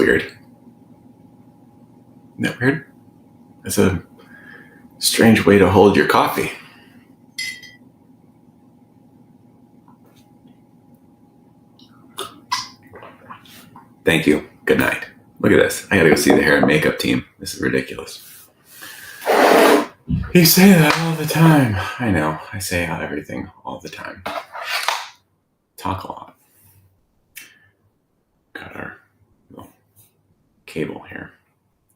weird. Isn't that weird? That's a strange way to hold your coffee. Thank you. Good night. Look at this. I gotta go see the hair and makeup team. This is ridiculous. You say that all the time. I know. I say everything all the time. Talk a lot. Got our little cable here.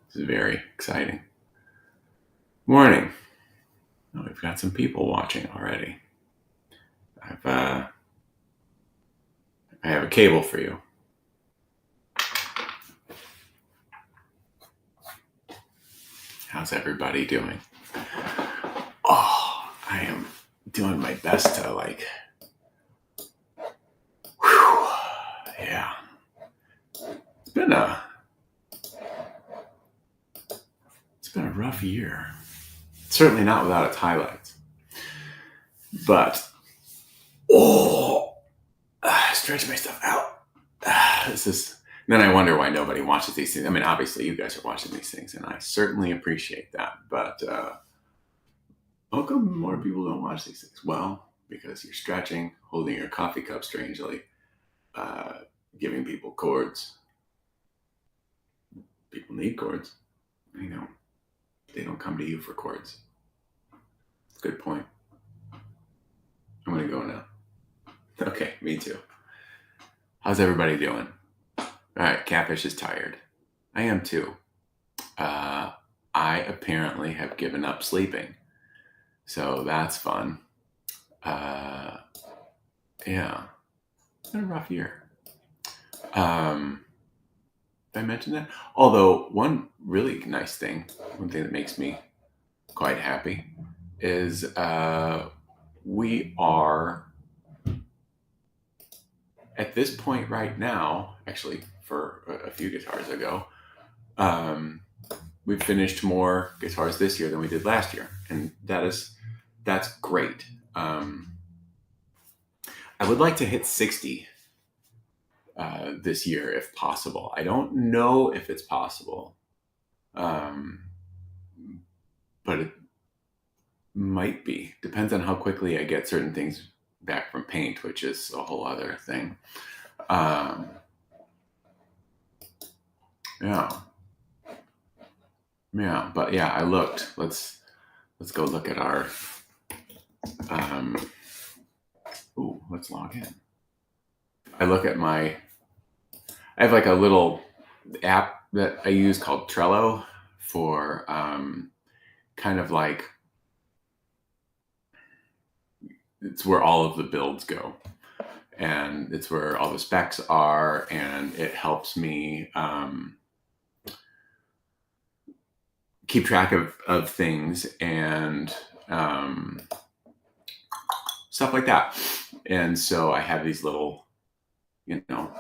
This is very exciting. Morning. Oh, we've got some people watching already. I have a cable for you. How's everybody doing? Oh, I am doing my best to yeah. It's been a rough year. Certainly not without its highlights. But stretch my stuff out. Then I wonder why nobody watches these things. I mean, obviously you guys are watching these things, and I certainly appreciate that. But how come more people don't watch these things? Well, because you're stretching, holding your coffee cup strangely, giving people cords. People need cords. I know. They don't come to you for cords. Good point. I'm going to go now. Okay, me too. How's everybody doing? All right, Catfish is tired. I am too. I apparently have given up sleeping. So that's fun. Yeah. It's been a rough year. Did I mention that? Although one really nice thing, one thing that makes me quite happy is we are at this point right now, actually for a few guitars ago, we've finished more guitars this year than we did last year. And that's great. I would like to hit 60 this year if possible. I don't know if it's possible, but it might be. Depends on how quickly I get certain things back from paint, which is a whole other thing. But yeah, I looked. Let's go look at our. Let's log in. I look at I have like a little app that I use called Trello for kind of like, it's where all of the builds go, and it's where all the specs are, and it helps me keep track of things and stuff like that. And so I have these little, it's not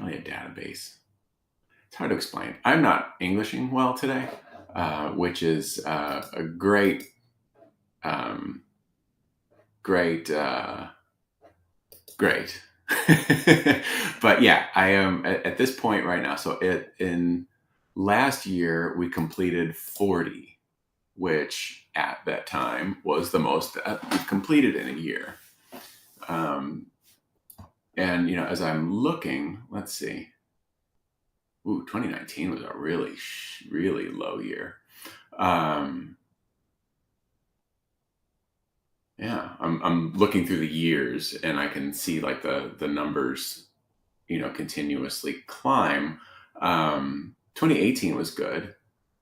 really a database. It's hard to explain. I'm not Englishing well today, which is a great. But yeah, I am at this point right now. So in last year we completed 40, which at that time was the most we've completed in a year. And as I'm looking, let's see. 2019 was a really, really low year. Yeah, I'm looking through the years, and I can see like the numbers, continuously climb. 2018 was good,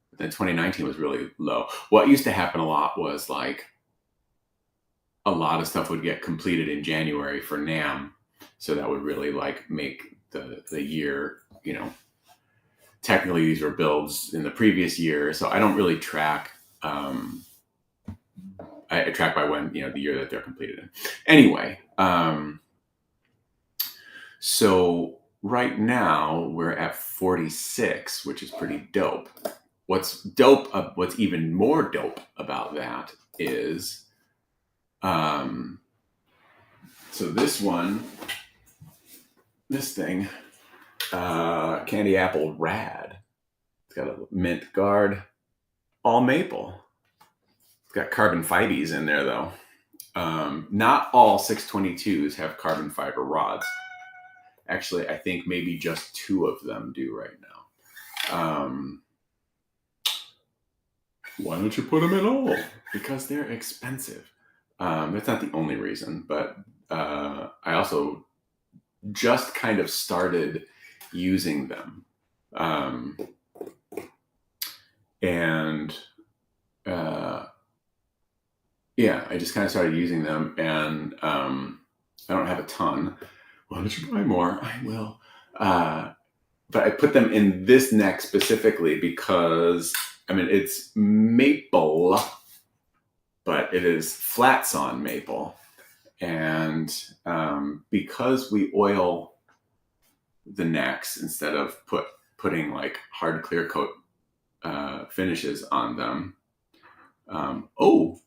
but then 2019 was really low. What used to happen a lot was like a lot of stuff would get completed in January for NAMM, so that would really like make the year. Technically these were builds in the previous year, so I don't really track. I track by when, the year that they're completed in. Anyway, so right now we're at 46, which is pretty dope. What's even more dope about that is, so this thing Candy Apple Rad. It's got a mint guard, all maple. It's got carbon fibers in there though. Not all 622s have carbon fiber rods. Actually, I think maybe just 2 of them do right now. Why don't you put them at all? Because they're expensive. That's not the only reason, but I also just kind of started using them. And yeah, I just kind of started using them, and I don't have a ton. Why don't you buy more? I will. But I put them in this neck specifically because, I mean, it's maple, but it is flat sawn maple. And because we oil the necks instead of putting like hard clear coat finishes on them. Oh,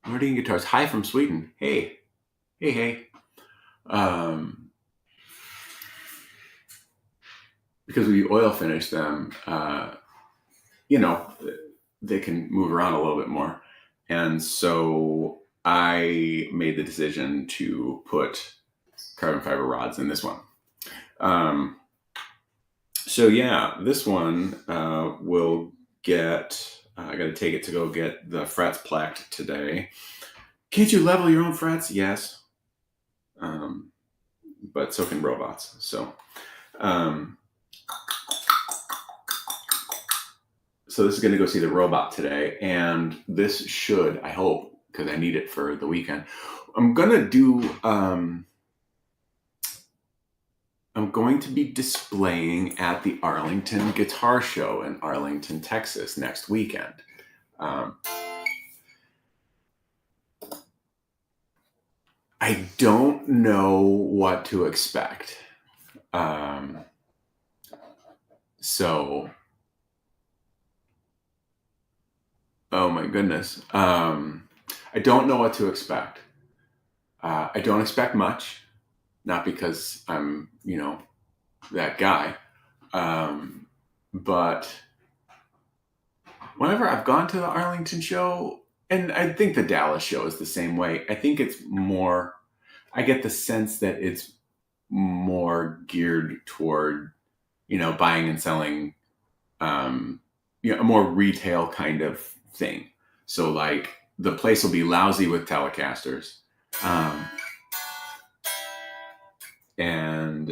Meridian Guitars. Hi from Sweden. Hey. Because we oil finish them, they can move around a little bit more. And so I made the decision to put carbon fiber rods in this one. So yeah, this one will get, I got to take it to go get the frets placked today. Can't you level your own frets? Yes. But so can robots. So this is going to go see the robot today. And this should, I hope, because I need it for the weekend, I'm going to do, I'm going to be displaying at the Arlington Guitar Show in Arlington, Texas next weekend. I don't know what to expect. So, oh my goodness. I don't know what to expect. I don't expect much, not because I'm, that guy. But whenever I've gone to the Arlington show, and I think the Dallas show is the same way, I think it's more, I get the sense that it's more geared toward, buying and selling, a more retail kind of thing. So like the place will be lousy with Telecasters. And,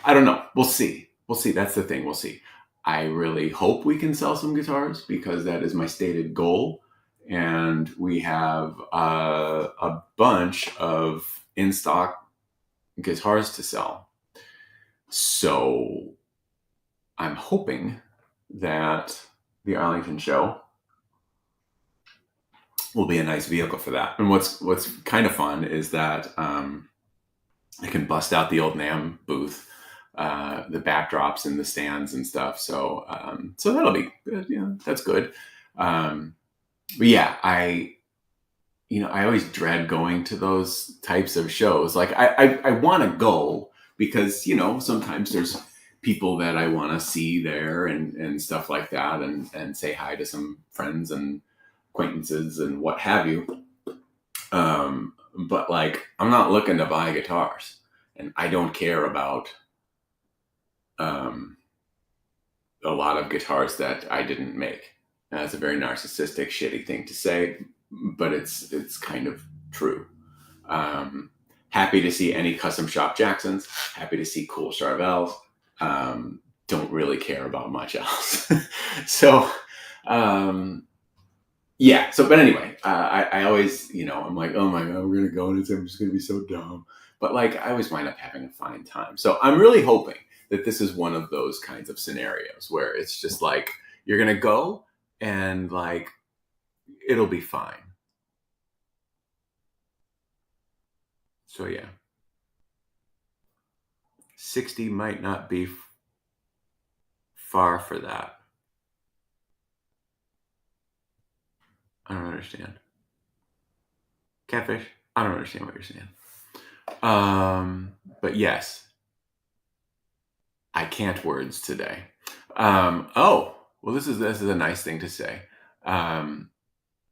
I don't know. We'll see. That's the thing. We'll see. I really hope we can sell some guitars because that is my stated goal. And we have a bunch of in-stock guitars to sell. So I'm hoping that the Arlington show will be a nice vehicle for that. And what's kind of fun is that I can bust out the old NAMM booth, the backdrops and the stands and stuff. So that'll be good. Yeah, that's good. But yeah, I always dread going to those types of shows. Like I want to go because, sometimes there's people that I want to see there and stuff like that and say hi to some friends and acquaintances and what have you. But like, I'm not looking to buy guitars, and I don't care about a lot of guitars that I didn't make. That's a very narcissistic, shitty thing to say, but it's kind of true. Happy to see any custom shop Jacksons. Happy to see cool Charvels. Don't really care about much else. So, yeah. So, but anyway, I always, I'm like, oh my God, we're going to go and I'm just going to be so dumb. But like, I always wind up having a fine time. So I'm really hoping that this is one of those kinds of scenarios where it's just like, you're going to go and like, it'll be fine. So yeah. 60 might not be far for that. I don't understand. Catfish, I don't understand what you're saying. But yes, I can't words today. Oh, well, this is a nice thing to say. Um,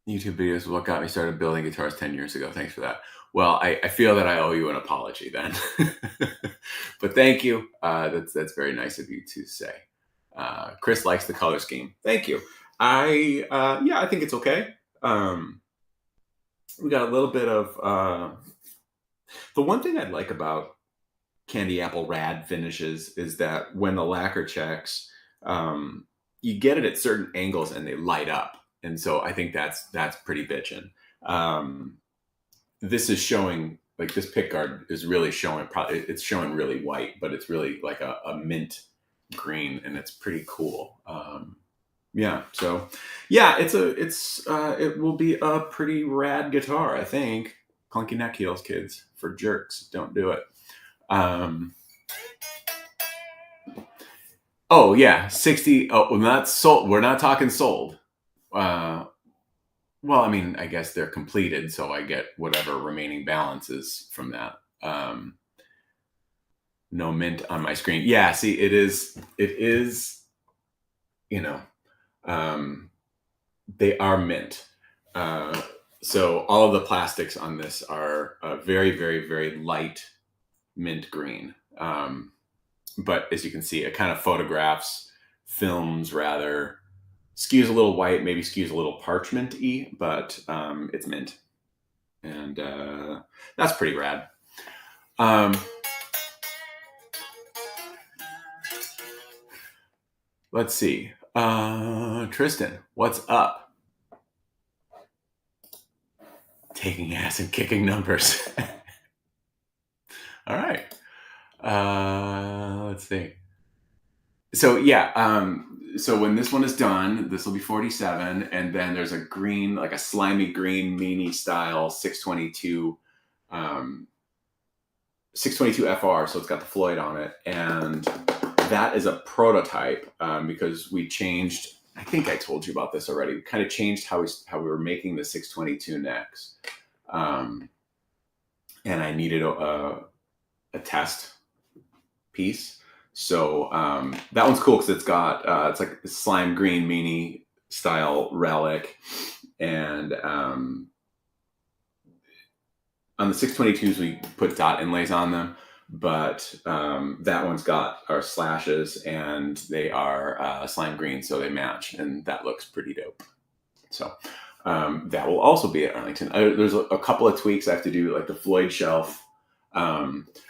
YouTube videos is what got me started building guitars 10 years ago. Thanks for that. Well, I feel that I owe you an apology then. But thank you. That's very nice of you to say. Chris likes the color scheme. Thank you. Yeah, I think it's okay. We got a little bit of the one thing I like about candy apple rad finishes is that when the lacquer checks, um, you get it at certain angles and they light up, and so I think that's pretty bitchin'. Um, this is showing like this pick guard is really showing. Probably it's showing really white, but it's really like a mint green, and it's pretty cool. Yeah, so yeah, it will be a pretty rad guitar, I think. Clunky neck heels, kids, for jerks. Don't do it. Um, oh yeah, 60. Oh, well, not sold. We're not talking sold. Uh, well, I mean, I guess they're completed, so I get whatever remaining balance is from that. No mint on my screen. Yeah, see, it is. It is. You know, um, they are mint. Uh, so all of the plastics on this are very, very, very light mint green. But as you can see, it kind of photographs, films rather, skews a little white, maybe skews a little parchment-y, but it's mint. And that's pretty rad. Let's see. Tristan, what's up? Taking ass and kicking numbers. All right. Let's see. So yeah, so when this one is done, this will be 47, and then there's a green, like a slimy green meanie style 622, 622 FR. So it's got the Floyd on it, and that is a prototype because we changed. I think I told you about this already. We kind of changed how we were making the 622 necks, and I needed a test piece. So that one's cool because it's got it's like a slime green meanie style relic, and on the 622s we put dot inlays on them, but that one's got our slashes and they are slime green, so they match, and that looks pretty dope. So that will also be at Arlington. There's a couple of tweaks I have to do, like the Floyd shelf.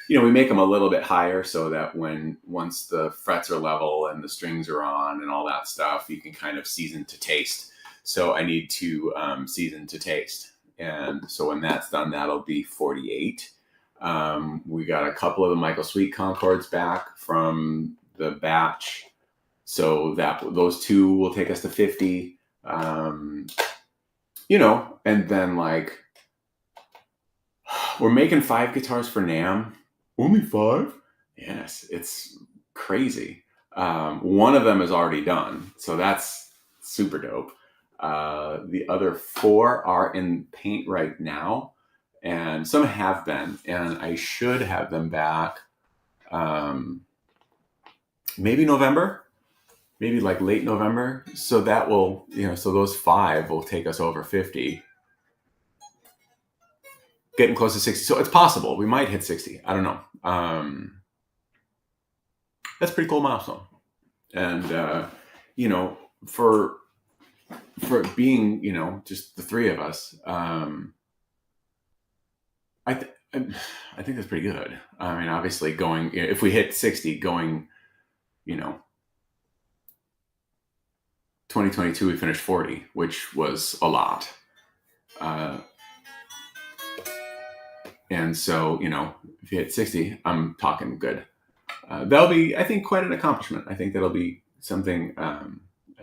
We make them a little bit higher so that once the frets are level and the strings are on and all that stuff, you can kind of season to taste. So I need to season to taste. And so when that's done, that'll be 48. We got a couple of the Michael Sweet Concords back from the batch. So those two will take us to 50. And then like, we're making 5 guitars for NAMM. Only 5? Yes, it's crazy. One of them is already done, so that's super dope. The other 4 are in paint right now, and some have been, and I should have them back maybe November, maybe like late November. So that will, so those 5 will take us over 50. Getting close to 60. So it's possible. We might hit 60. I don't know. That's a pretty cool milestone. And, for being, just the 3 of us, I think that's pretty good. I mean, obviously going, if we hit 60, going, 2022, we finished 40, which was a lot. And so, if you hit 60, I'm talking good. That'll be, I think, quite an accomplishment. I think that'll be something, I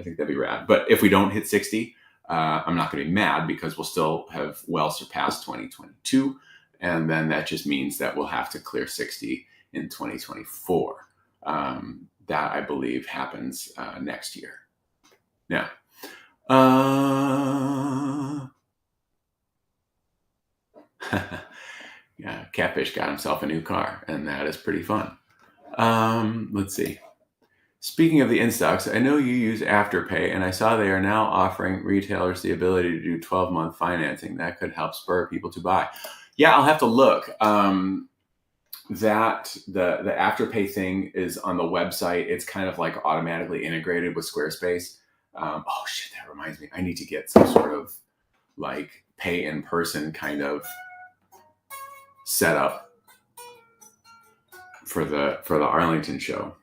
think that'd be rad. But if we don't hit 60, I'm not going to be mad because we'll still have well surpassed 2022. And then that just means that we'll have to clear 60 in 2024. That, I believe, happens next year. Now, yeah, Cafe Catfish got himself a new car, and that is pretty fun. Let's see. Speaking of the in-stocks, I know you use Afterpay, and I saw they are now offering retailers the ability to do 12-month financing. That could help spur people to buy. Yeah, I'll have to look. That the Afterpay thing is on the website. It's kind of like automatically integrated with Squarespace. Oh shit, that reminds me. I need to get some sort of like pay in person kind of setup for the Arlington show.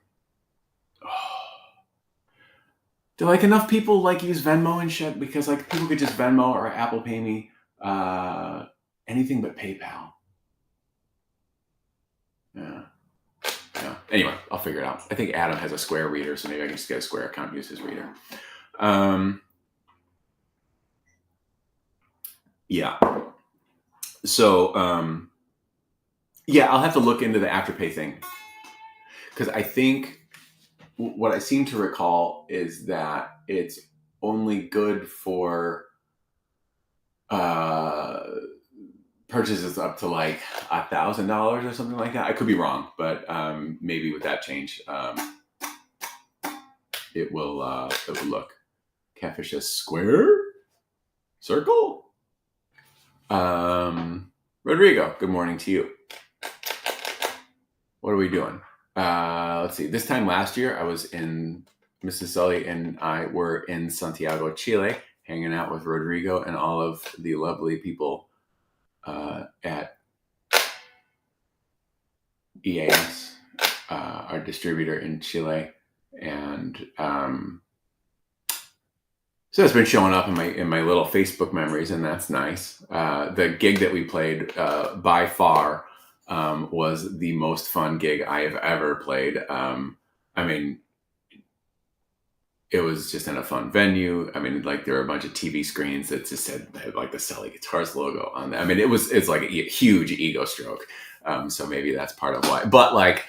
Do like enough people like use Venmo and shit? Because like people could just Venmo or Apple Pay me anything but PayPal. Yeah. Anyway, I'll figure it out. I think Adam has a Square reader, so maybe I can just get a Square account and use his reader. Yeah. So yeah, I'll have to look into the Afterpay thing, because I think what I seem to recall is that it's only good for purchases up to like $1,000 or something like that. I could be wrong, but maybe with that change, it will look. Catfish says square circle. Rodrigo, good morning to you. What are we doing? Let's see. This time last year, I was in Mrs. Sully and I were in Santiago, Chile, hanging out with Rodrigo and all of the lovely people at EAS, our distributor in Chile, and so it's been showing up in my little Facebook memories, and that's nice. The gig that we played, by far, was the most fun gig I have ever played. I mean, it was just in a fun venue. I mean, like there were a bunch of TV screens that just had like the Sully Guitars logo on them. I mean, it's like a huge ego stroke. So maybe that's part of why. But like,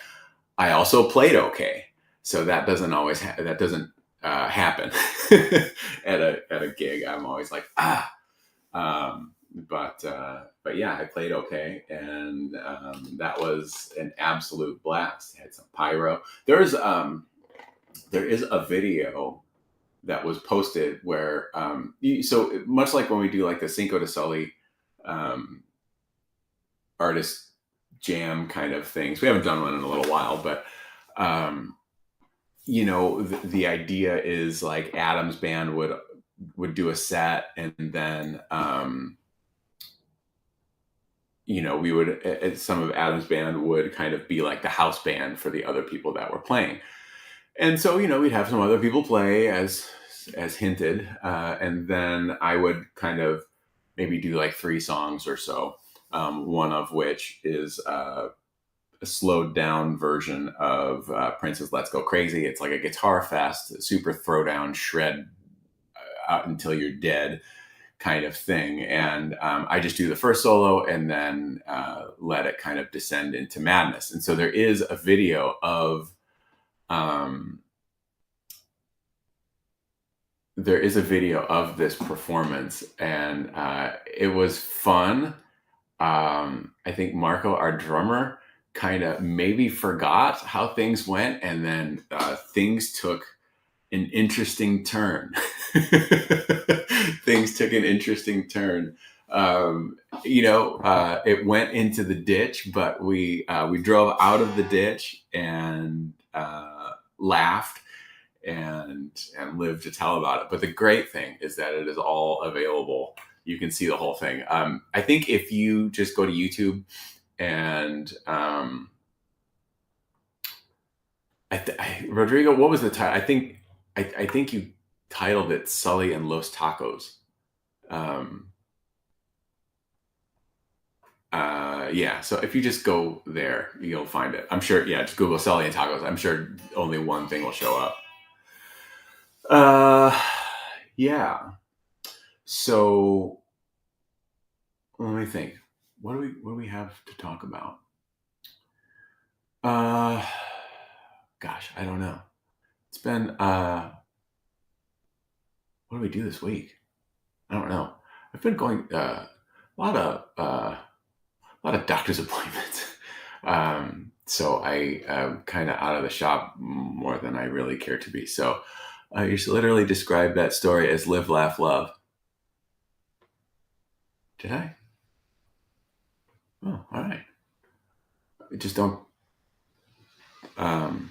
I also played okay, so that doesn't always happen at a gig. I'm always like but yeah, I played okay, and that was an absolute blast. Had some pyro. There is a video that was posted where so much like when we do like the Cinco de Sully artist jam kind of things. We haven't done one in a little while, but the idea is like Adam's band would do a set, and then we would, some of Adam's band would kind of be like the house band for the other people that were playing. And so, we'd have some other people play as hinted. And then I would kind of maybe do like 3 songs or so. One of which is a slowed down version of Prince's Let's Go Crazy. It's like a guitar fest, super throwdown, shred out until you're dead kind of thing. And I just do the first solo and then let it kind of descend into madness. And so there is a video of this performance, and it was fun. I think Marco, our drummer, kind of maybe forgot how things went, and then things took an interesting turn. Things took an interesting turn. It went into the ditch, but we drove out of the ditch and laughed and lived to tell about it. But the great thing is that it is all available. You can see the whole thing. I think if you just go to YouTube and Rodrigo, what was the title? I think you titled it Sully and Los Tacos. Yeah, so if you just go there, you'll find it. I'm sure, yeah, just Google Sully and Tacos. I'm sure only one thing will show up. Yeah. So let me think. What do we have to talk about? Gosh, I don't know. It's been what do we do this week? I don't know. I've been going a lot of doctor's appointments. So I am kind of out of the shop more than I really care to be. So you should literally describe that story as live, laugh, love. Did I? Oh, all right. Just don't. Um,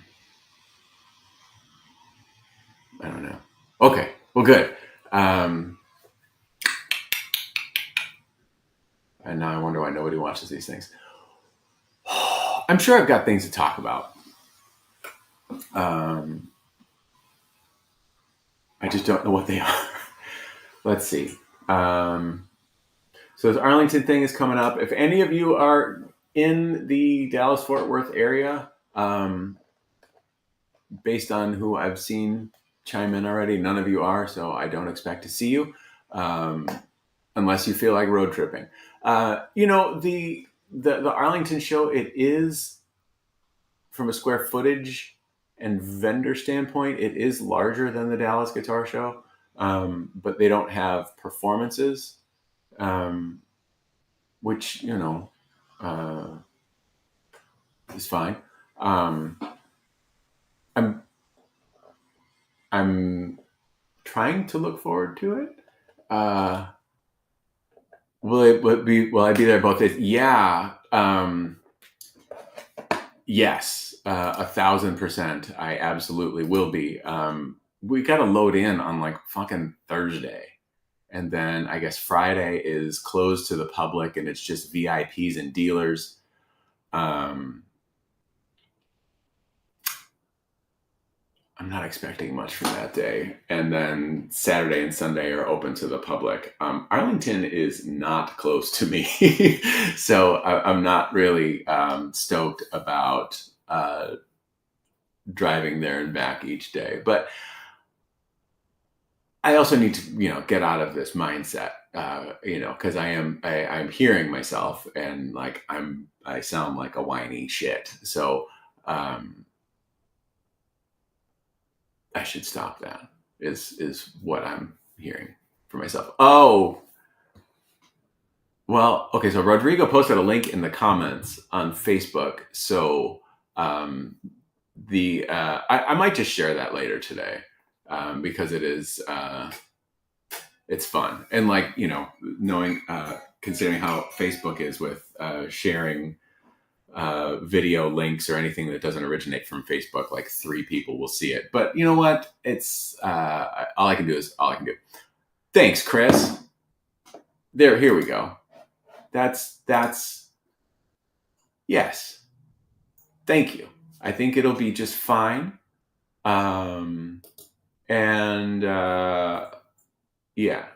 I don't know. Okay. Well, good. Um, and now I wonder why nobody watches these things. I'm sure I've got things to talk about. Um, I just don't know what they are. Let's see. So this Arlington thing is coming up. If any of you are in the Dallas Fort Worth area, based on who I've seen chime in already, none of you are, so I don't expect to see you, unless you feel like road tripping. The Arlington show, it is, from a square footage and vendor standpoint, it is larger than the Dallas Guitar Show, but they don't have performances, which is fine. I'm I'm trying to look forward to it. Will I be there both days? Yeah. Yes. 1,000%. I absolutely will be. We got to load in on like fucking Thursday. And then I guess Friday is closed to the public and it's just VIPs and dealers. I'm not expecting much from that day. And then Saturday and Sunday are open to the public. Arlington is not close to me. So I'm not really stoked about driving there and back each day. But I also need to, get out of this mindset, because I'm hearing myself and like I sound like a whiny shit. So I should stop that. Is what I'm hearing for myself. Oh, well, okay. So Rodrigo posted a link in the comments on Facebook. So I might just share that later today, because it is it's fun, and like knowing considering how Facebook is with sharing video links or anything that doesn't originate from Facebook, like 3 people will see it. But you know what? It's all I can do is all I can do. Thanks, Chris. Here we go. That's yes. Thank you. I think it'll be just fine. And yeah.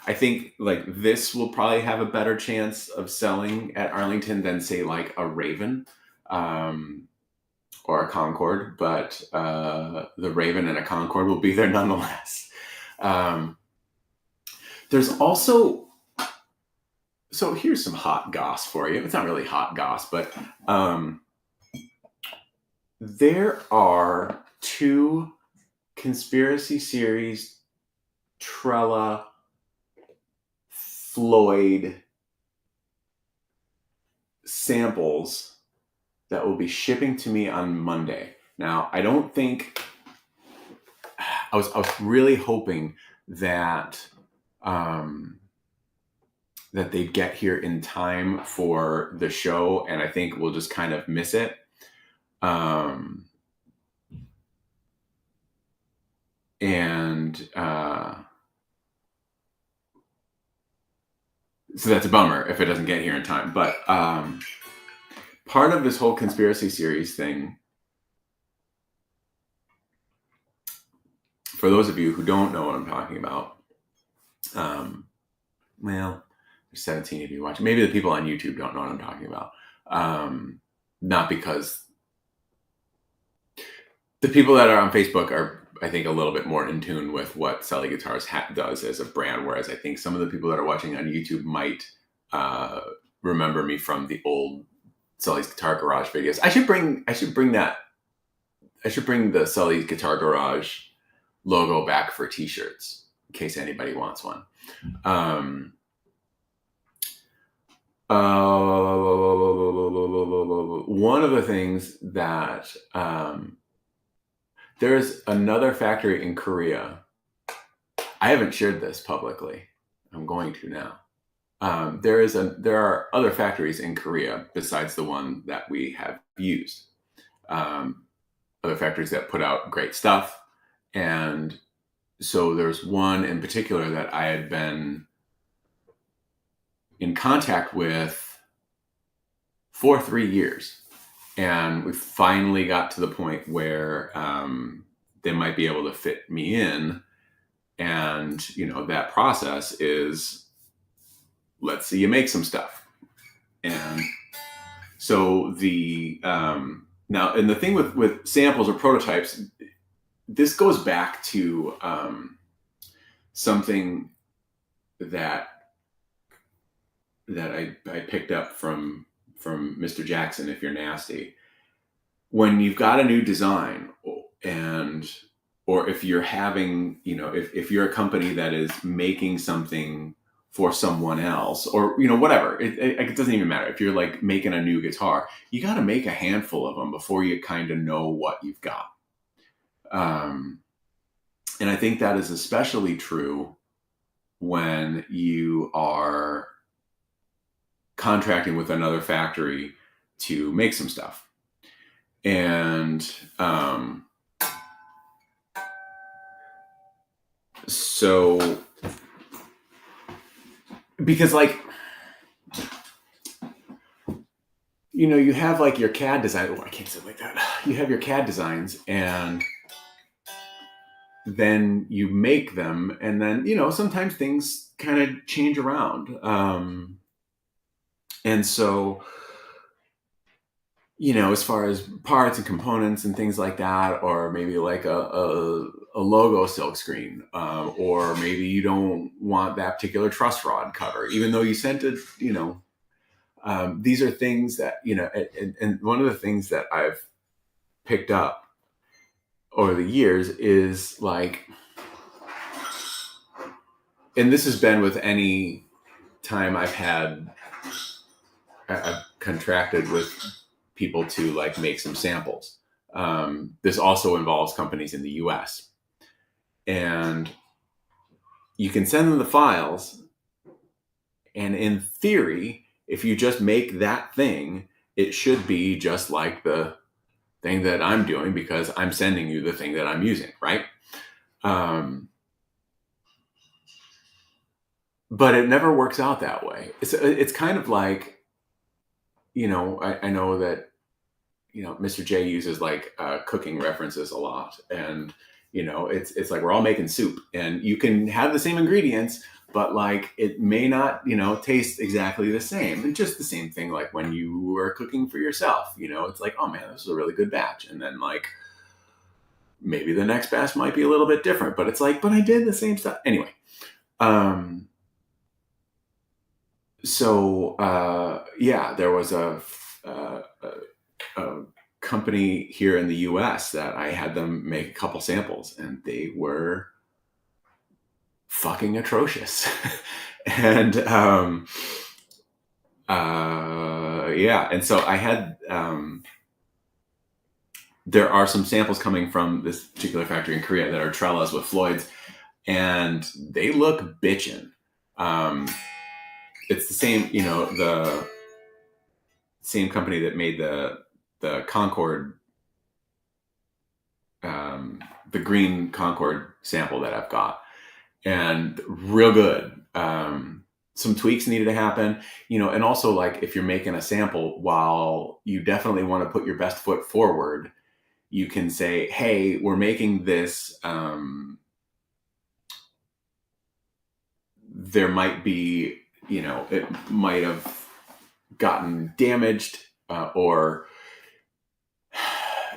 I think like this will probably have a better chance of selling at Arlington than say like a Raven or a Concord, but the Raven and a Concord will be there nonetheless. There's also, so here's some hot goss for you. It's not really hot goss, but there are 2 conspiracy series Trella Floyd samples that will be shipping to me on Monday. Now, I don't think I was really hoping that that they'd get here in time for the show, and I think we'll just kind of miss it. So that's a bummer if it doesn't get here in time. But part of this whole conspiracy series thing, for those of you who don't know what I'm talking about, well, there's 17 of you watching. Maybe the people on YouTube don't know what I'm talking about. Not because the people that are on Facebook are, I think, a little bit more in tune with what Sully Guitars does as a brand, whereas I think some of the people that are watching on YouTube might remember me from the old Sully's Guitar Garage videos. I should bring the Sully's Guitar Garage logo back for t-shirts in case anybody wants one. one of the things that there's another factory in Korea. I haven't shared this publicly. I'm going to now. There are other factories in Korea besides the one that we have used. Other factories that put out great stuff, and so there's one in particular that I had been in contact with for 3 years, and we finally got to the point where they might be able to fit me in. And that process is, let's see you make some stuff. And so the now, and the thing with samples or prototypes, this goes back to something that I picked up from Mr. Jackson, If You're Nasty. When you've got a new design, or if you're having, if you're a company that is making something for someone else, or whatever, it doesn't even matter. If you're like making a new guitar, you got to make a handful of them before you kind of know what you've got. And I think that is especially true when you are contracting with another factory to make some stuff. And so, because you have like your CAD design. Oh, I can't say it like that. You have your CAD designs, and then you make them, and then sometimes things kind of change around. And so, as far as parts and components and things like that, or maybe like a logo silk screen, or maybe you don't want that particular truss rod cover, even though you sent it, these are things that, and one of the things that I've picked up over the years is like, and this has been with any time I've contracted with people to like make some samples. This also involves companies in the US, and you can send them the files, and in theory, if you just make that thing, it should be just like the thing that I'm doing, because I'm sending you the thing that I'm using, right? But it never works out that way. It's kind of like, I know that, Mr. J uses like cooking references a lot, and it's like we're all making soup, and you can have the same ingredients, but like it may not taste exactly the same. And just the same thing like when you are cooking for yourself, it's like, oh man, this is a really good batch, and then like maybe the next batch might be a little bit different, but it's like, but I did the same stuff anyway. So yeah, there was a company here in the US that I had them make a couple samples, and they were fucking atrocious. And yeah, and so I had there are some samples coming from this particular factory in Korea that are trellas with Floyd's, and they look bitchin'. It's the same, the same company that made the Concord, the green Concord sample that I've got, and real good. Some tweaks needed to happen, and also like if you're making a sample, while you definitely want to put your best foot forward, you can say, hey, we're making this, there might be, it might have gotten damaged, or,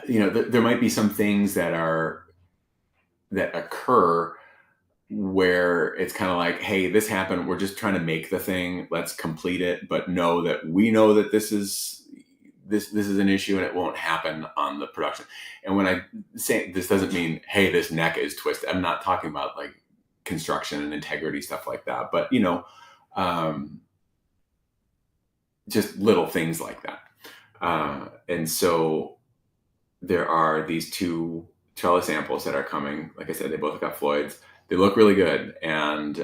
there might be some things that occur where it's kind of like, hey, this happened. We're just trying to make the thing. Let's complete it, but know that we know that this is an issue, and it won't happen on the production. And when I say this, doesn't mean, hey, this neck is twisted. I'm not talking about like construction and integrity stuff like that, but just little things like that. And so there are these two trellis samples that are coming. Like I said, they both got Floyd's. They look really good. And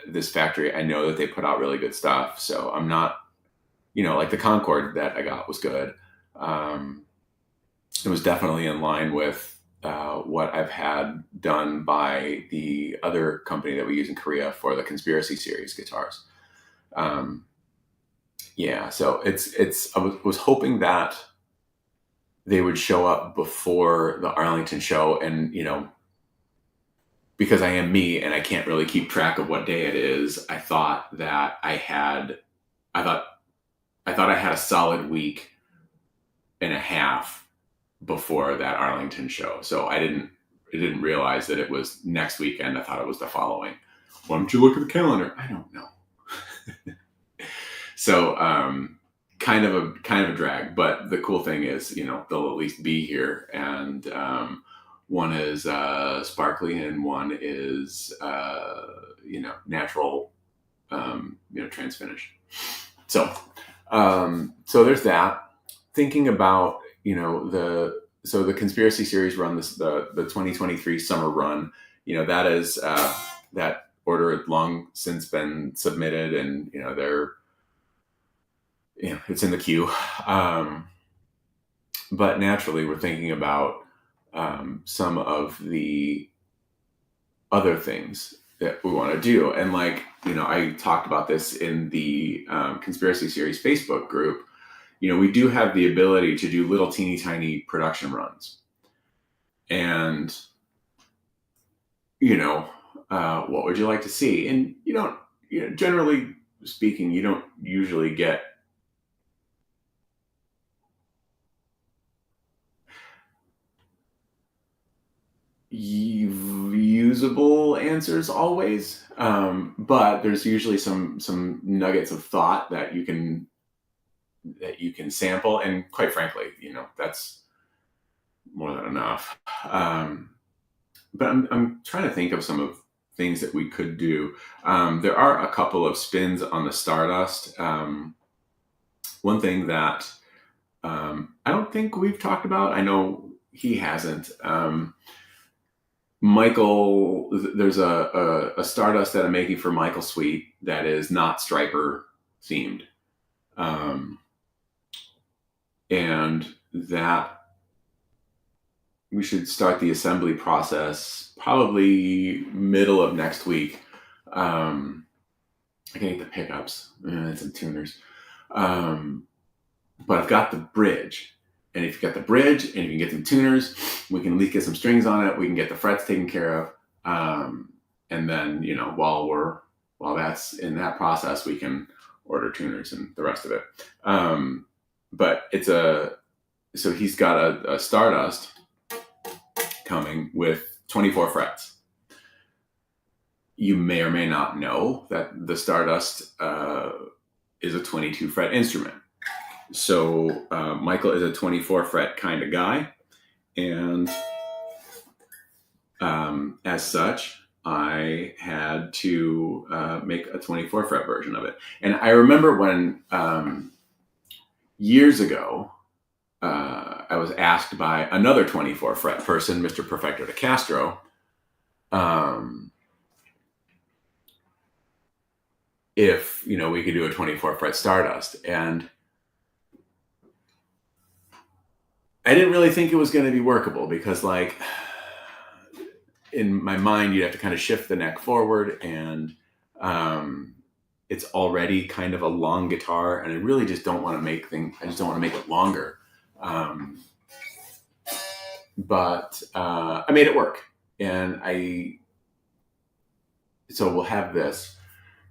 this factory, I know that they put out really good stuff. So I'm not, like the Concord that I got was good. It was definitely in line with what I've had done by the other company that we use in Korea for the Conspiracy Series guitars. Yeah, so I was hoping that they would show up before the Arlington show, and because I am me and I can't really keep track of what day it is, I thought that I thought I had a solid week and a half before that Arlington show. So I didn't realize that it was next weekend. I thought it was the following. Why don't you look at the calendar? I don't know. So kind of a drag, but the cool thing is, they'll at least be here, and one is sparkly and one is natural, trans finish. So there's that. Thinking about the Conspiracy Series run, the 2023 summer run, that is that order had long since been submitted, and it's in the queue. But naturally, we're thinking about some of the other things that we want to do. And I talked about this in the Conspiracy Series Facebook group. We do have the ability to do little teeny tiny production runs. And, what would you like to see? And generally speaking, you don't usually get usable answers always, but there's usually some nuggets of thought that you can sample, and quite frankly, that's more than enough. But I'm trying to think of some of things that we could do. There are a couple of spins on the Stardust. One thing that I don't think we've talked about, I know he hasn't. Michael, there's a Stardust that I'm making for Michael Sweet that is not Striper themed. And that we should start the assembly process probably middle of next week. I can get the pickups and some tuners. But I've got the bridge. And if you've got the bridge and you can get some tuners, we can at least get some strings on it. We can get the frets taken care of. And then, while that's in that process, we can order tuners and the rest of it. But so he's got a Stardust coming with 24 frets. You may or may not know that the Stardust is a 22 fret instrument. So Michael is a 24 fret kind of guy. And as such, I had to make a 24 fret version of it. And I remember when years ago, I was asked by another 24 fret person, Mr. Perfecto de Castro, if we could do a 24 fret Stardust. And I didn't really think it was going to be workable because, in my mind, you'd have to kind of shift the neck forward, and it's already kind of a long guitar, and I really just don't want to make it longer. But I made it work, and so we'll have this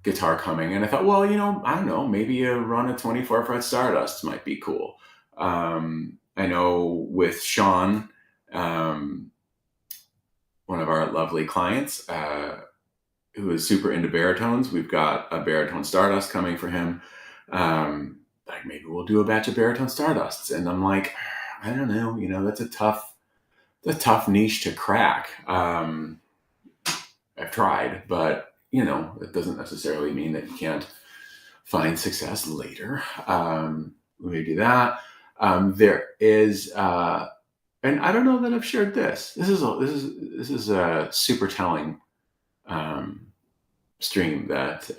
guitar coming, and I thought, well, I don't know, maybe a run of 24 fret Stardust might be cool. I know with Sean, one of our lovely clients, who is super into baritones, we've got a baritone Stardust coming for him. Maybe we'll do a batch of baritone Stardusts. And I'm like, I don't know, that's a tough niche to crack. I've tried, but it doesn't necessarily mean that you can't find success later. let me do that. There is, and I don't know that I've shared this. This is a super telling stream that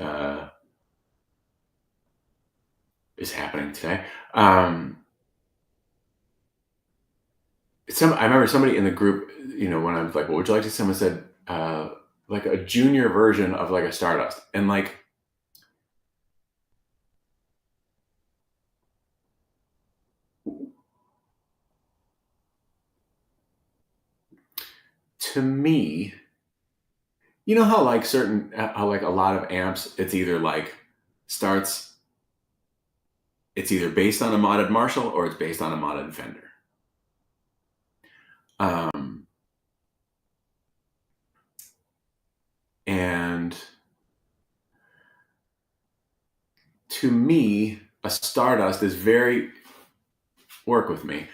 is happening today. I remember somebody in the group, when I was like, "What would you like to?" Someone said, like a junior version of like a Stardust, and like, to me, how like how like a lot of amps, starts, it's either based on a modded Marshall or it's based on a modded Fender. And to me, a Stardust is very, work with me,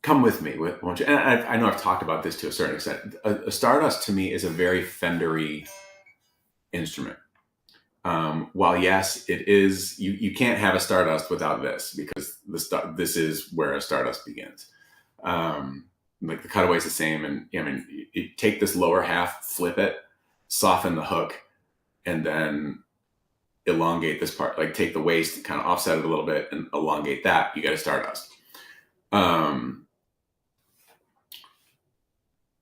come with me, won't you? And I know I've talked about this to a certain extent. A Stardust to me is a very Fendery instrument. While yes, it is, you can't have a Stardust without this, because this is where a Stardust begins. Like the cutaway's the same, and I mean, you take this lower half, flip it, soften the hook, and then elongate this part. Like take the waist, kind of offset it a little bit, and elongate that. You get a Stardust.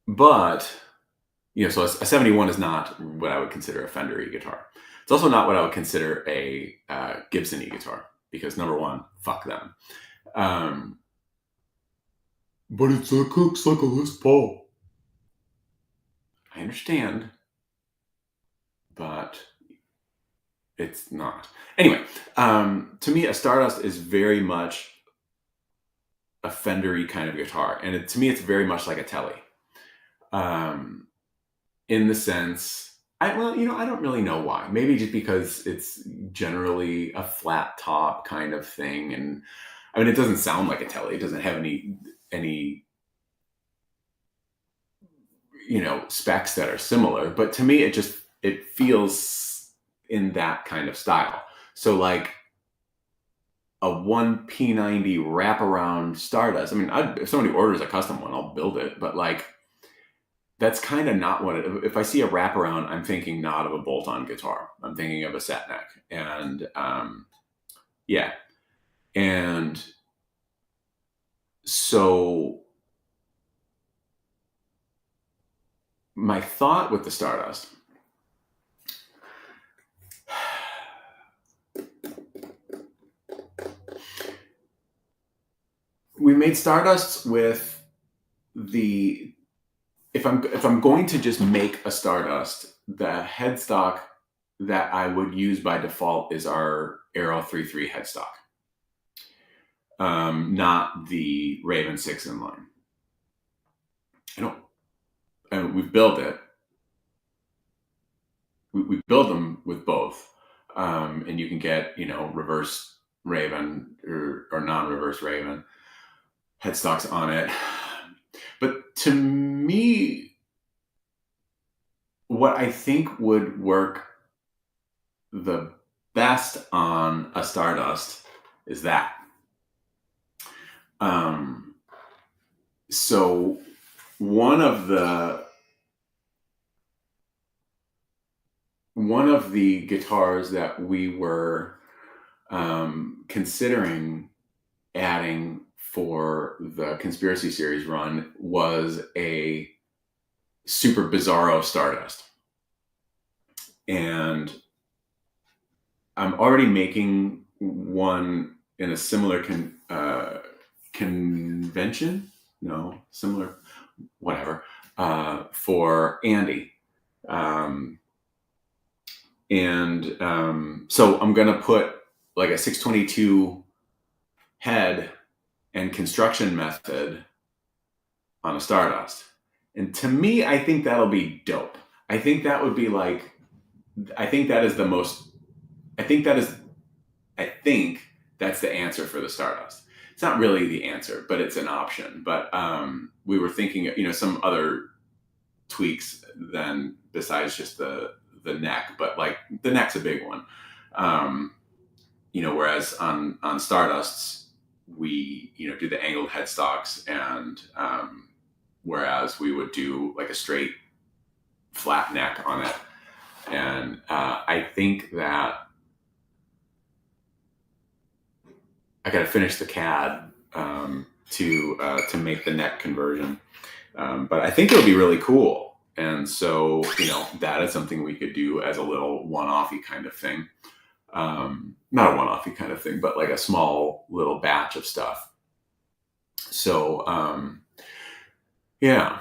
But so a 71 is not what I would consider a Fender guitar. It's also not what I would consider a Gibson guitar, because number one, fuck them. But it looks like a Les Paul. I understand, but it's not. Anyway, to me, a Stardust is very much a Fendery kind of guitar, and to me, it's very much like a Telly. In the sense, I don't really know why. Maybe just because it's generally a flat top kind of thing, and I mean, it doesn't sound like a Telly. It doesn't have any specs that are similar, but to me, it feels in that kind of style. So like a 1P90 wraparound Stardust. I mean, if somebody orders a custom one, I'll build it, but like, that's kind of not what if I see a wraparound, I'm thinking not of a bolt-on guitar. I'm thinking of a set neck. And yeah. And so my thought with the Stardust, we made Stardusts with if I'm going to just make a Stardust, the headstock that I would use by default is our Aero 3.3 headstock, not the Raven 6 inline. We've built it. We build them with both, and you can get reverse Raven or non-reverse Raven headstocks on it. But to me, what I think would work the best on a Stardust is that. So one of the guitars that we were considering adding for the Conspiracy Series run was a Super Bizarro Stardust. And I'm already making one in a similar convention, similar, whatever, for Andy. So I'm going to put like a 622 head and construction method on a Stardust. And to me, I think that'll be dope. I think that would be like, I think that's the answer for the Stardust. It's not really the answer, but it's an option. But we were thinking, some other tweaks then besides just the neck, but like the neck's a big one. Whereas on Stardusts, we, do the angled headstocks, and whereas we would do like a straight flat neck on it. And I think that I got to finish the CAD to make the neck conversion. But I think it would be really cool. And so, that is something we could do as a little one-offy kind of thing. Not a one-offy kind of thing, but like a small little batch of stuff. So, yeah,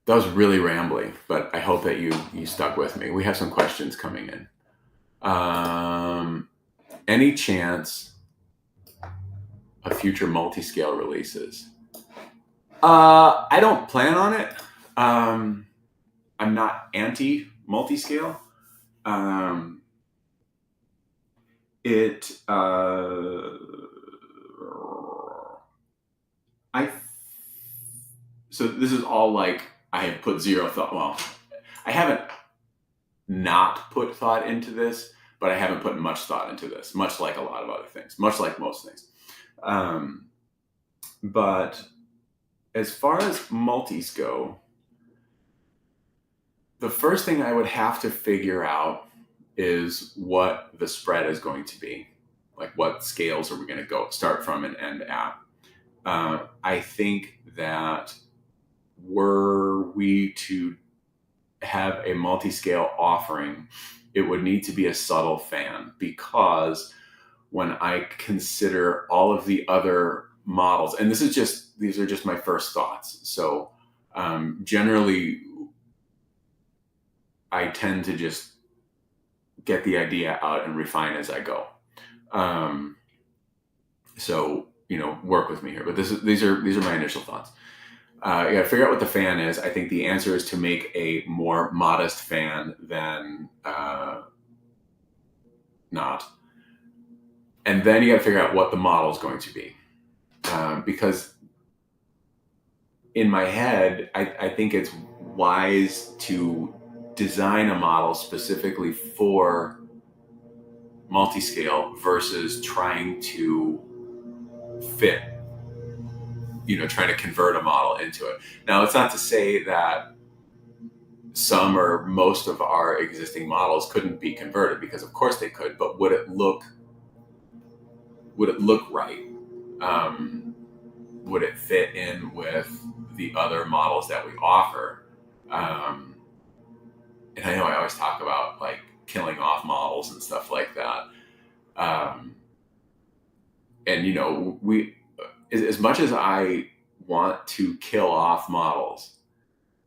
that was really rambling, but I hope that you stuck with me. We have some questions coming in. Any chance of future multi-scale releases? I don't plan on it. I'm not anti multi-scale. So this is all like, I have put zero thought. Well, I haven't not put thought into this, but I haven't put much thought into this, much like a lot of other things, much like most things. But as far as multis go, the first thing I would have to figure out is what the spread is going to be. Like, what scales are we going to start from and end at? I think that were we to have a multi-scale offering, it would need to be a subtle fan, because when I consider all of the other models, and these are just my first thoughts. So generally, I tend to just get the idea out and refine as I go. So, work with me here, but these are my initial thoughts. You gotta figure out what the fan is. I think the answer is to make a more modest fan than not. And then you gotta figure out what the model is going to be. Because in my head, I think it's wise to design a model specifically for multi-scale versus trying to fit, trying to convert a model into it. Now, it's not to say that some or most of our existing models couldn't be converted, because of course they could, but would it look right? Would it fit in with the other models that we offer? And I know I always talk about like killing off models and stuff like that. And we, as much as I want to kill off models,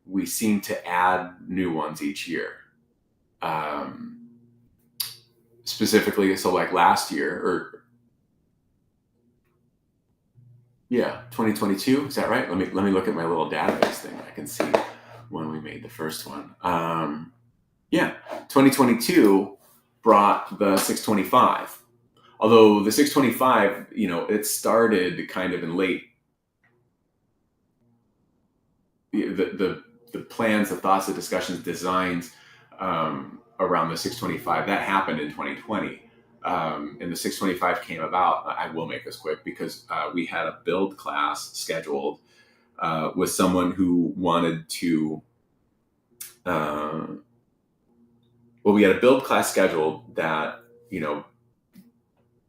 we seem to add new ones each year. Specifically, so like last year, 2022, is that right? Let me look at my little database thing. I can see when we made the first one. 2022 brought the 625. Although the 625, it started kind of in late. The plans, the thoughts, the discussions, designs around the 625, that happened in 2020. And the 625 came about. I will make this quick, because we had a build class scheduled with someone who wanted to. We had a build class scheduled that,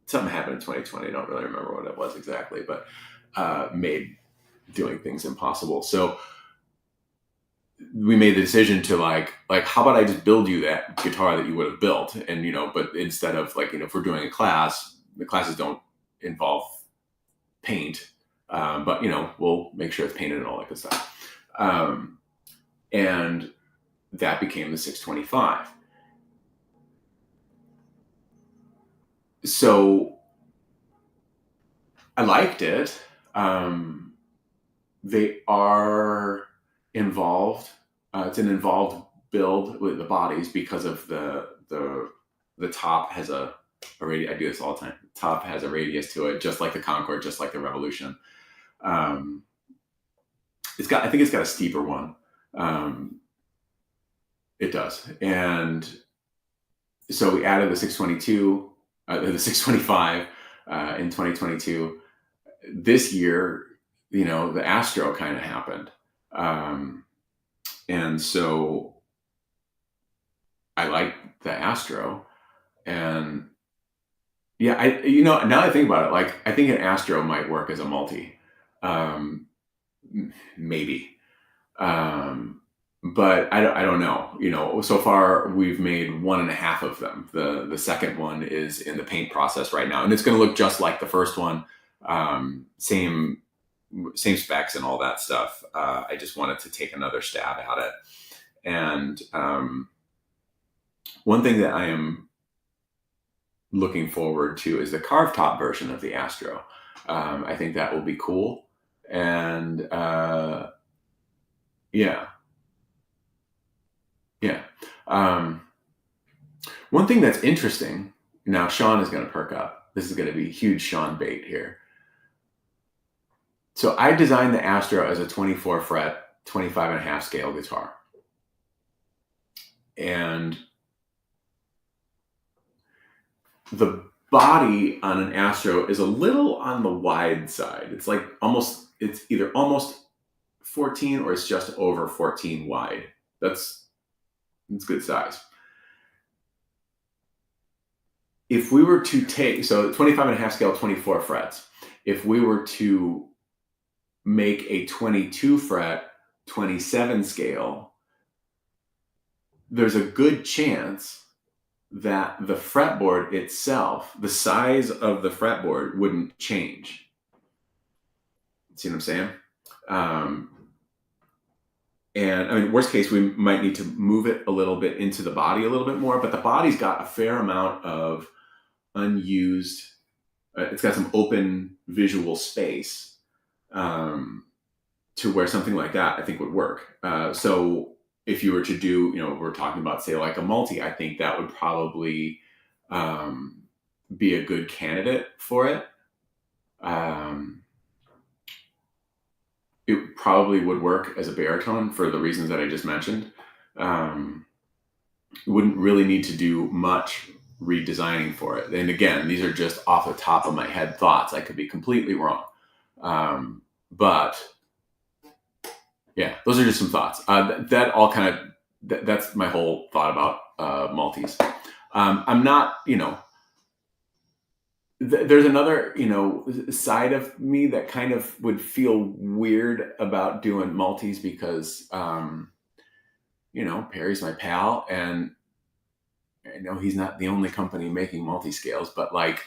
something happened in 2020. I don't really remember what it was exactly, but made doing things impossible. So we made the decision to like, how about I just build you that guitar that you would have built? And, but instead of like, if we're doing a class, the classes don't involve paint, but, we'll make sure it's painted and all that good stuff. And that became the 625. So I liked it. They are involved. It's an involved build with the bodies, because of the top has a radius. I do this all the time. The top has a radius to it, just like the Concorde, just like the Revolution. I think it's got a steeper one. It does. And so we added the 622, the 625. in 2022. This year, the Astro kind of happened. And so I like the Astro. And yeah, now I think about it, like, I think an Astro might work as a multi. Maybe. But I don't know. So far we've made 1.5 of them. The second one is in the paint process right now, and it's going to look just like the first one. Same specs and all that stuff. I just wanted to take another stab at it. And one thing that I am looking forward to is the carved top version of the Astro. I think that will be cool. And yeah. One thing that's interesting, now Sean is going to perk up. This is going to be huge Sean bait here. So I designed the Astro as a 24 fret, 25.5 scale guitar. And the body on an Astro is a little on the wide side. It's like it's either almost 14 or it's just over 14 wide. That's good size. If we were to take, so 25.5 scale, 24 frets, if we were to make a 22 fret, 27 scale, there's a good chance that the fretboard itself, the size of the fretboard wouldn't change. See what I'm saying? And I mean, worst case, we might need to move it a little bit into the body a little bit more, but the body's got a fair amount of unused, it's got some open visual space to where something like that I think would work. So if you were to do, we're talking about, say, like a multi, I think that would probably be a good candidate for it. It probably would work as a baritone for the reasons that I just mentioned. Wouldn't really need to do much redesigning for it. And again, these are just off the top of my head thoughts. I could be completely wrong. But yeah, those are just some thoughts. That all kind of, that's my whole thought about multis. I'm not, there's another, side of me that kind of would feel weird about doing multis because, Perry's my pal, and I know he's not the only company making multi-scales, but like,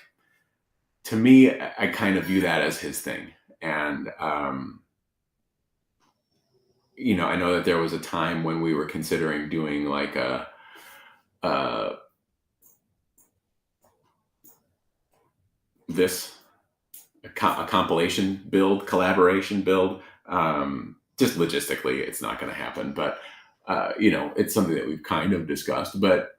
to me, I kind of view that as his thing. And, I know that there was a time when we were considering doing like a compilation build, collaboration build. Just logistically, it's not going to happen, but it's something that we've kind of discussed. But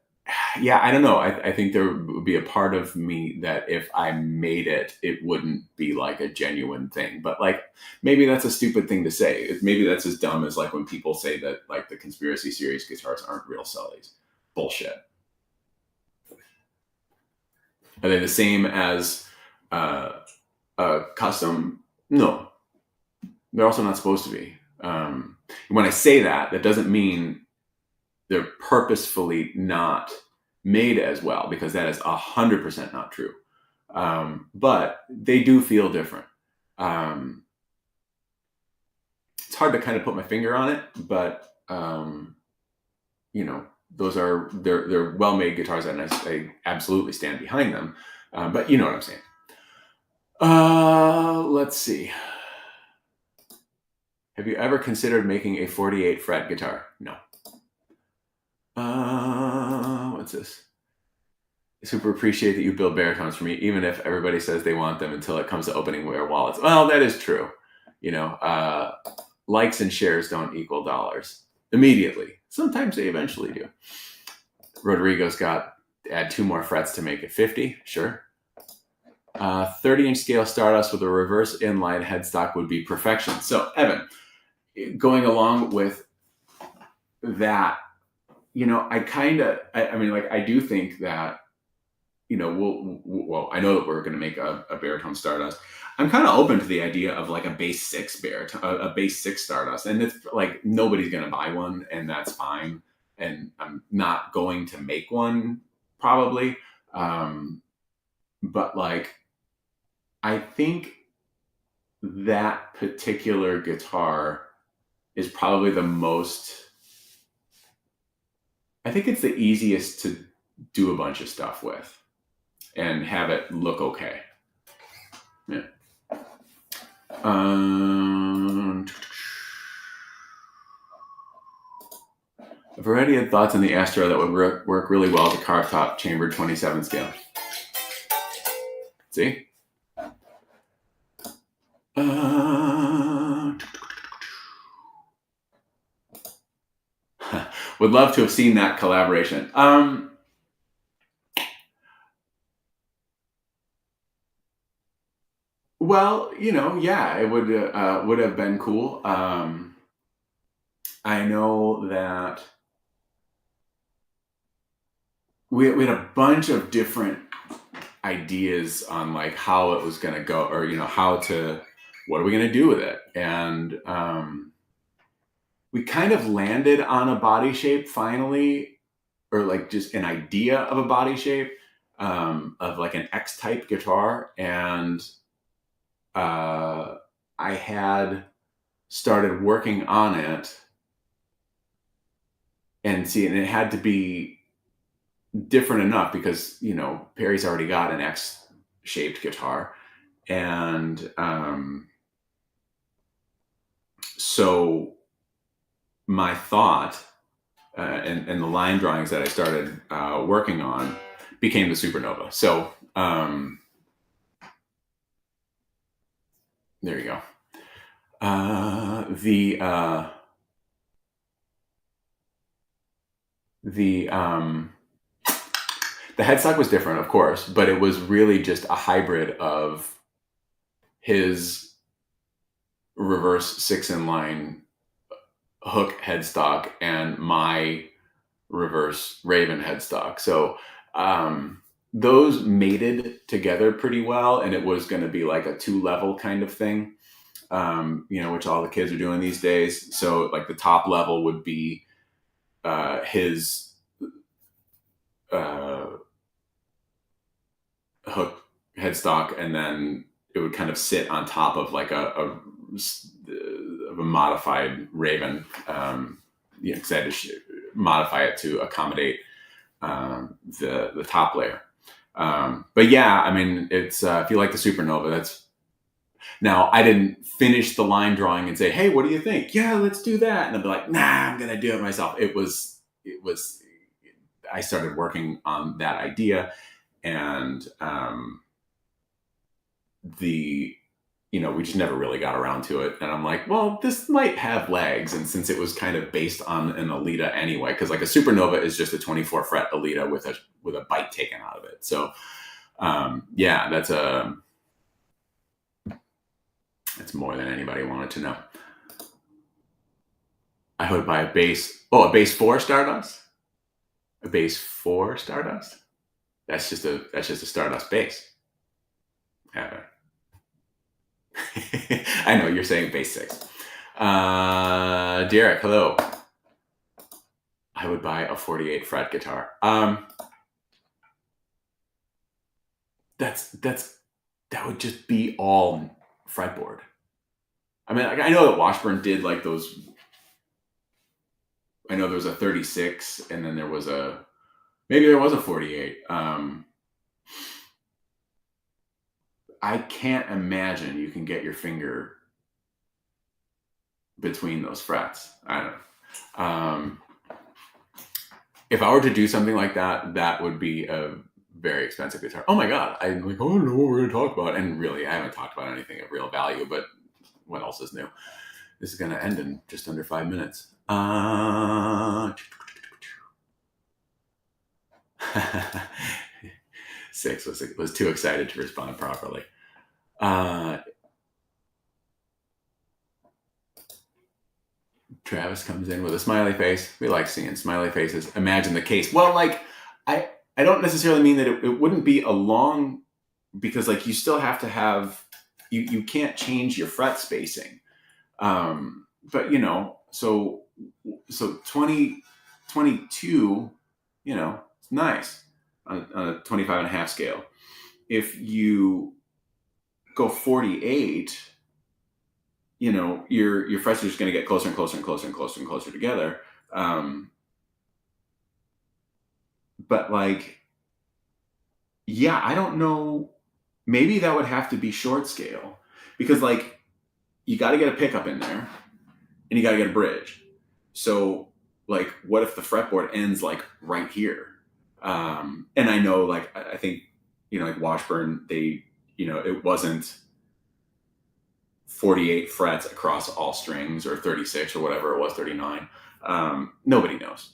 yeah, I don't know. I think there would be a part of me that if I made it, it wouldn't be like a genuine thing. But like, maybe that's a stupid thing to say. Maybe that's as dumb as like when people say that like the Conspiracy Series guitars aren't real Sullys. Bullshit. Are they the same as a custom? No, they're also not supposed to be. When I say that, that doesn't mean they're purposefully not made as well, because that is 100% not true. But they do feel different. It's hard to kind of put my finger on it, but those are they're well-made guitars, and I absolutely stand behind them. But you know what I'm saying. Let's see. Have you ever considered making a 48 fret guitar? No. What's this? I super appreciate that you build baritones for me, even if everybody says they want them until it comes to opening their wallets. Well, that is true. Likes and shares don't equal dollars immediately. Sometimes they eventually do. Rodrigo's got add 2 more frets to make it 50. Sure. 30-inch scale Stardust with a reverse inline headstock would be perfection. So, Evan, going along with that, I do think that, well, I know that we're going to make a baritone Stardust. I'm kind of open to the idea of like a bass six baritone, a bass six Stardust, and it's like nobody's going to buy one, and that's fine. And I'm not going to make one probably, but like I think that particular guitar is probably the most. I think it's the easiest to do a bunch of stuff with and have it look okay. Yeah. A variety of thoughts on the Astro that would work really well as a carved top chambered 27 scale. See? Would love to have seen that collaboration. Well, yeah, it would have been cool. I know that we had a bunch of different ideas on like how it was going to go, or what are we going to do with it, and we kind of landed on a body shape finally, or like just an idea of a body shape, of like an X-type guitar, and I had started working on it, and it had to be different enough because Perry's already got an X-shaped guitar, and so my thought and the line drawings that I started working on became the Supernova. So there you go. The headstock was different, of course, but it was really just a hybrid of his reverse 6-in-line hook headstock and my reverse Raven headstock. So those mated together pretty well, and it was going to be like a 2-level kind of thing, which all the kids are doing these days. So like the top level would be his hook headstock, and then it would kind of sit on top of like a modified Raven, because I had to modify it to accommodate the top layer. But yeah, I mean, it's if you like the Supernova, that's. Now, I didn't finish the line drawing and say, "Hey, what do you think?" Yeah, let's do that. And I'd be like, "Nah, I'm gonna do it myself." It was. I started working on that idea, and we just never really got around to it. And I'm like, well, this might have legs. And since it was kind of based on an Alita anyway, because like a Supernova is just a 24 fret Alita with a bite taken out of it. So yeah, that's more than anybody wanted to know. I would buy a bass 4 Stardust. A bass 4 Stardust. That's just a Stardust bass. I know you're saying bass 6. Derek, hello. I would buy a 48 fret guitar. That would just be all fretboard. I mean, I know that Washburn did like those. I know there was a 36, and then there was maybe there was a 48. I can't imagine you can get your finger between those frets. I don't know. If I were to do something like that, that would be a very expensive guitar. Oh my God. I'm like, oh, I don't know what we're going to talk about. And really, I haven't talked about anything of real value, but what else is new? This is going to end in just under 5 minutes. 6 was too excited to respond properly. Travis comes in with a smiley face. We like seeing smiley faces. Imagine the case. Well, like I don't necessarily mean that it wouldn't be a long, because like you still have to have, you can't change your fret spacing. But so 2022, it's nice on a 25 and a half scale. If you go 48, your frets are just going to get closer and closer and closer and closer and closer together. But like, yeah, I don't know. Maybe that would have to be short scale, because like you got to get a pickup in there and you got to get a bridge. So like, what if the fretboard ends like right here? And I know, like, I think, like Washburn, it wasn't 48 frets across all strings, or 36 or whatever it was, 39. Nobody knows.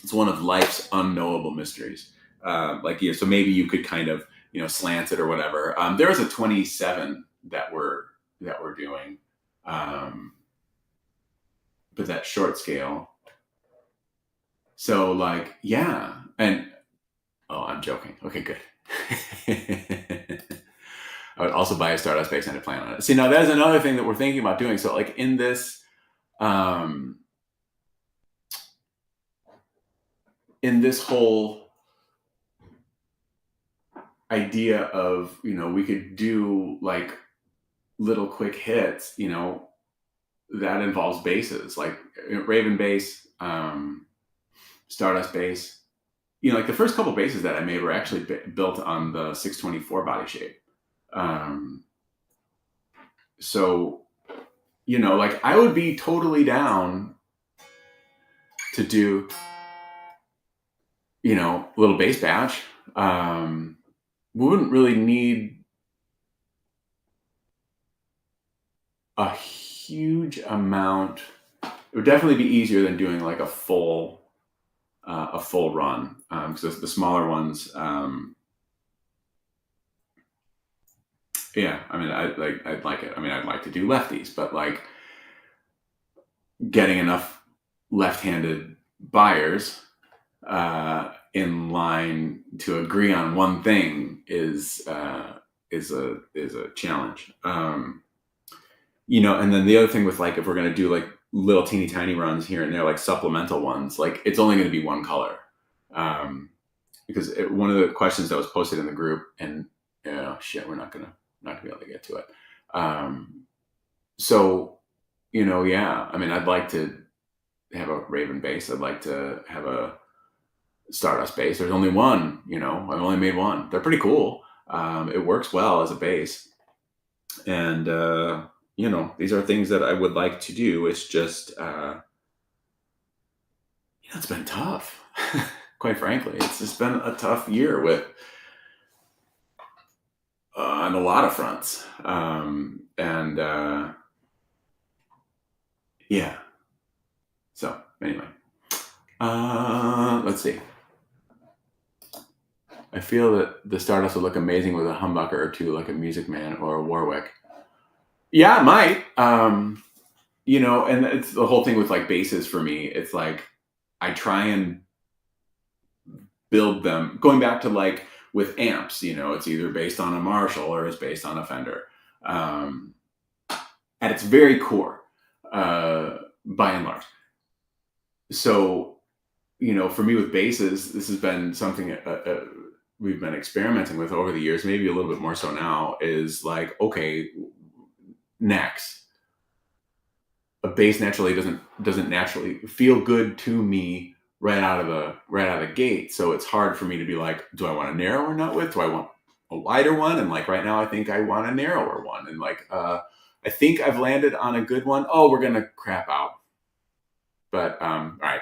It's one of life's unknowable mysteries. So maybe you could kind of, slant it or whatever. There is a 27 that we're doing, but that short scale. So like, yeah, and oh, I'm joking. Okay, good. I would also buy a Stardust bass and to plan on it. See, now that's another thing that we're thinking about doing. So like in this, whole idea of, we could do like little quick hits, that involves basses, like Raven bass, Stardust bass. Like the first couple basses that I made were actually built on the 624 body shape. So, like I would be totally down to do, a little bass batch. We wouldn't really need a huge amount. It would definitely be easier than doing like a full run, because the smaller ones, yeah, I mean, I'd like it. I mean, I'd like to do lefties, but like getting enough left-handed buyers in line to agree on one thing is a challenge. And then the other thing with like, if we're going to do like little teeny tiny runs here and there, like supplemental ones, like it's only going to be one color. Because one of the questions that was posted in the group, and we're not gonna be able to get to it. So, yeah, I mean, I'd like to have a Raven bass. I'd like to have a Stardust bass. There's only one, I've only made one. They're pretty cool. It works well as a bass. And, these are things that I would like to do. It's just, it's been tough. Quite frankly, it's just been a tough year with, on a lot of fronts. Yeah. So anyway, let's see. I feel that the Stardust would look amazing with a humbucker or two, like a Music Man or a Warwick. Yeah, it might. And it's the whole thing with like basses for me. It's like I try and build them, going back to like with amps, it's either based on a Marshall or it's based on a Fender. At its very core, by and large. So, for me with basses, this has been something we've been experimenting with over the years, maybe a little bit more so now, is like, okay, necks. A bass naturally doesn't naturally feel good to me right out of the gate. So it's hard for me to be like, do I want a narrower nut width? Do I want a wider one? And like right now, I think I want a narrower one. And like, I think I've landed on a good one. Oh, we're gonna crap out. But all right.